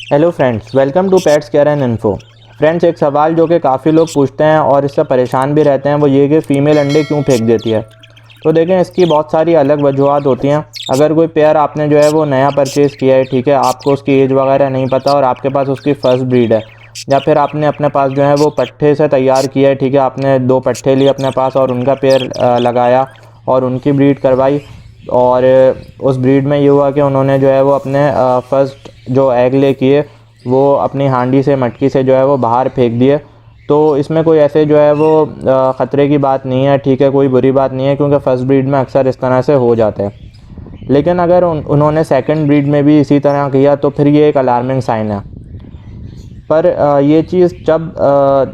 Hello friends, welcome to pets care and info. Friends, एक सवाल जो कि काफ़ी लोग पूछते हैं और इससे परेशान भी रहते हैं वो ये कि फ़ीमेल अंडे क्यों फेंक देती है। तो देखें, इसकी बहुत सारी अलग वजूहत होती हैं। अगर कोई पेयर आपने जो है वो नया परचेज़ किया है, ठीक है, आपको उसकी एज वगैरह नहीं पता और आपके पास उसकी फ़र्स्ट ब्रीड है, या फिर आपने अपने पास जो है वो पट्ठे से तैयार किया है, ठीक है, आपने 2 पट्ठे लिए अपने पास और उनका पेयर लगाया और उनकी ब्रीड करवाई, और उस ब्रीड में ये हुआ कि उन्होंने जो है वो अपने फर्स्ट जो एग ले किए वो अपनी हांडी से, मटकी से जो है वो बाहर फेंक दिए। तो इसमें कोई ऐसे जो है वो ख़तरे की बात नहीं है, ठीक है, कोई बुरी बात नहीं है, क्योंकि फ़र्स्ट ब्रीड में अक्सर इस तरह से हो जाता है। लेकिन अगर उन्होंने सेकंड ब्रीड में भी इसी तरह किया तो फिर ये एक अलार्मिंग साइन है। पर ये चीज़ जब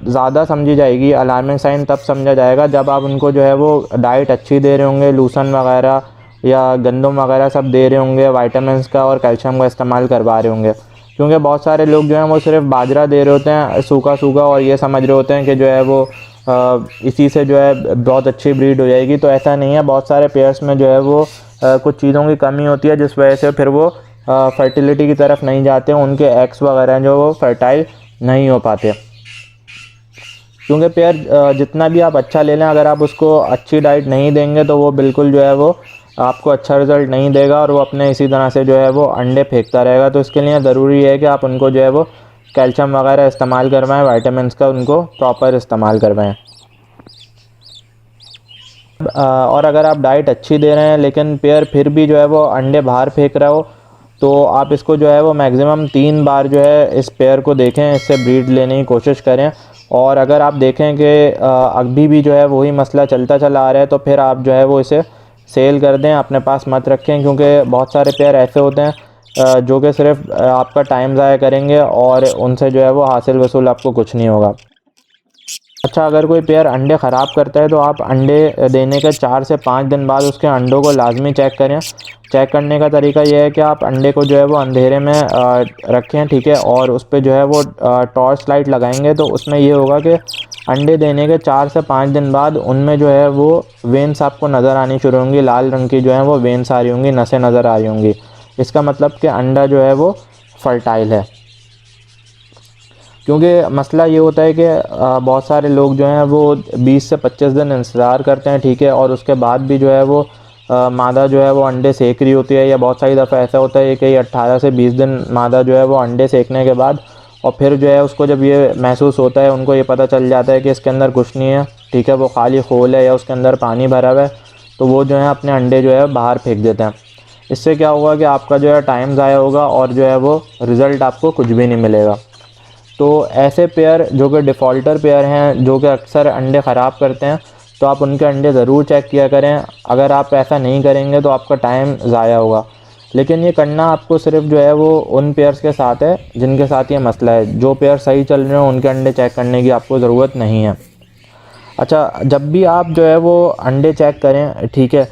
ज़्यादा समझी जाएगी, अलार्मिंग साइन तब समझा जाएगा जब आप उनको जो है वो डाइट अच्छी दे रहे होंगे, लूसन वगैरह या गंदम वगैरह सब दे रहे होंगे, विटामिन्स का और कैल्शियम का इस्तेमाल करवा रहे होंगे। क्योंकि बहुत सारे लोग जो हैं वो सिर्फ बाजरा दे रहे होते हैं सूखा सूखा, और ये समझ रहे होते हैं कि जो है वो इसी से जो है बहुत अच्छी ब्रीड हो जाएगी। तो ऐसा नहीं है। बहुत सारे पेयर्स में जो है वो कुछ चीज़ों की कमी होती है, जिस वजह से फिर वो फर्टिलिटी की तरफ नहीं जाते, उनके एग्स वगैरह जो वो फर्टाइल नहीं हो पाते। क्योंकि पेयर जितना भी आप अच्छा ले लें, अगर आप उसको अच्छी डाइट नहीं देंगे तो वो बिल्कुल जो है वो आपको अच्छा रिज़ल्ट नहीं देगा और वो अपने इसी तरह से जो है वो अंडे फेंकता रहेगा। तो इसके लिए ज़रूरी है कि आप उनको जो है वो कैल्शियम वगैरह इस्तेमाल करवाएं, विटामिन्स का उनको प्रॉपर इस्तेमाल करवाएं। और अगर आप डाइट अच्छी दे रहे हैं लेकिन पेयर फिर भी जो है वो अंडे बाहर फेंक रहा हो, तो आप इसको जो है वो मैक्सिमम 3 बार जो है इस पेयर को देखें, इससे ब्रीड लेने की कोशिश करें। और अगर आप देखें कि अभी भी जो है वही मसला चलता चला आ रहा है, तो फिर आप जो है वो इसे सेल कर दें, अपने पास मत रखें। क्योंकि बहुत सारे पेयर ऐसे होते हैं जो कि सिर्फ आपका टाइम ज़ाया करेंगे और उनसे जो है वो हासिल वसूल आपको कुछ नहीं होगा। अच्छा, अगर कोई पेयर अंडे ख़राब करता है तो आप अंडे देने के 4 से 5 दिन बाद उसके अंडों को लाजमी चेक करें। चेक करने का तरीका यह है कि आप अंडे को जो है वो अंधेरे में रखें, ठीक है, और उस पर जो है वो टॉर्च लाइट लगाएंगे तो उसमें ये होगा कि अंडे देने के 4 से 5 दिन बाद उनमें जो है वो वेन्स आपको नज़र आनी शुरू होंगी, लाल रंग की जो है वो वेन्स आ रही होंगी, नसें नज़र आ रही होंगी। इसका मतलब कि अंडा जो है वो फर्टाइल है। क्योंकि मसला ये होता है कि बहुत सारे लोग जो हैं वो 20 से 25 दिन इंतज़ार करते हैं, ठीक है, और उसके बाद भी जो है वो मादा जो है वो अंडे सेक रही होती है। या बहुत सारी दफ़ा ऐसा होता है कि 18 से 20 दिन मादा जो है वो अंडे सेकने के बाद, और फिर जो है उसको जब ये महसूस होता है, उनको ये पता चल जाता है कि इसके अंदर कुछ नहीं है, ठीक है, वो खाली खोल है या उसके अंदर पानी भरा हुआ है, तो वो जो है अपने अंडे जो है बाहर फेंक देते हैं। इससे क्या होगा कि आपका जो है टाइम ज़ाया होगा और जो है वो रिज़ल्ट आपको कुछ भी नहीं मिलेगा। तो ऐसे पेयर जो कि डिफ़ॉल्टर पेयर हैं, जो कि अक्सर अंडे ख़राब करते हैं, तो आप उनके अंडे ज़रूर चेक किया करें। अगर आप ऐसा नहीं करेंगे तो आपका टाइम ज़ाया होगा। लेकिन ये करना आपको सिर्फ जो है वो उन पेयर्स के साथ है जिनके साथ ये मसला है। जो पेयर सही चल रहे हो उनके अंडे चेक करने की आपको ज़रूरत नहीं है। अच्छा, जब भी आप जो है वो अंडे चेक करें, ठीक है,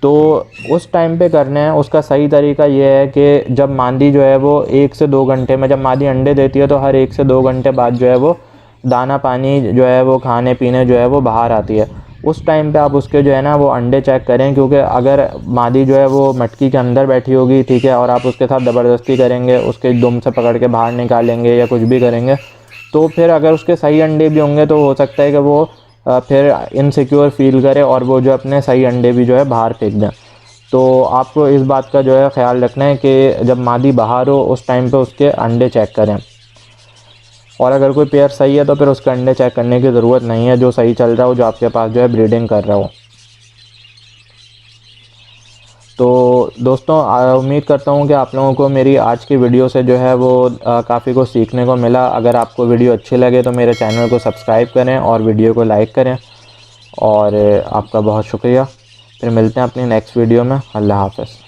तो उस टाइम पे करना है। उसका सही तरीका ये है कि जब मादी जो है वो 1 से 2 घंटे में, जब मादी अंडे देती है तो हर 1 से 2 घंटे बाद जो है वो दाना पानी जो है वो खाने पीने जो है वो बाहर आती है। उस टाइम पे आप उसके जो है ना वो अंडे चेक करें। क्योंकि अगर मादी जो है वो मटकी के अंदर बैठी होगी, ठीक है, और आप उसके साथ ज़बरदस्ती करेंगे, उसके दुम से पकड़ के बाहर निकालेंगे या कुछ भी करेंगे, तो फिर अगर उसके सही अंडे भी होंगे तो हो सकता है कि वो फिर इनसिक्योर फील करे और वो जो अपने सही अंडे भी जो है बाहर फेंक दें। तो आपको इस बात का जो है ख़्याल रखना है कि जब मादी बाहर हो उस टाइम पे उसके अंडे चेक करें। और अगर कोई पेयर सही है तो फिर उसके अंडे चेक करने की ज़रूरत नहीं है, जो सही चल रहा हो, जो आपके पास जो है ब्रीडिंग कर रहा हो। तो दोस्तों, उम्मीद करता हूँ कि आप लोगों को मेरी आज की वीडियो से जो है वो काफ़ी कुछ सीखने को मिला। अगर आपको वीडियो अच्छी लगे तो मेरे चैनल को सब्सक्राइब करें और वीडियो को लाइक करें। और आपका बहुत शुक्रिया। फिर मिलते हैं अपनी नेक्स्ट वीडियो में। अल्लाह हाफ़िज़।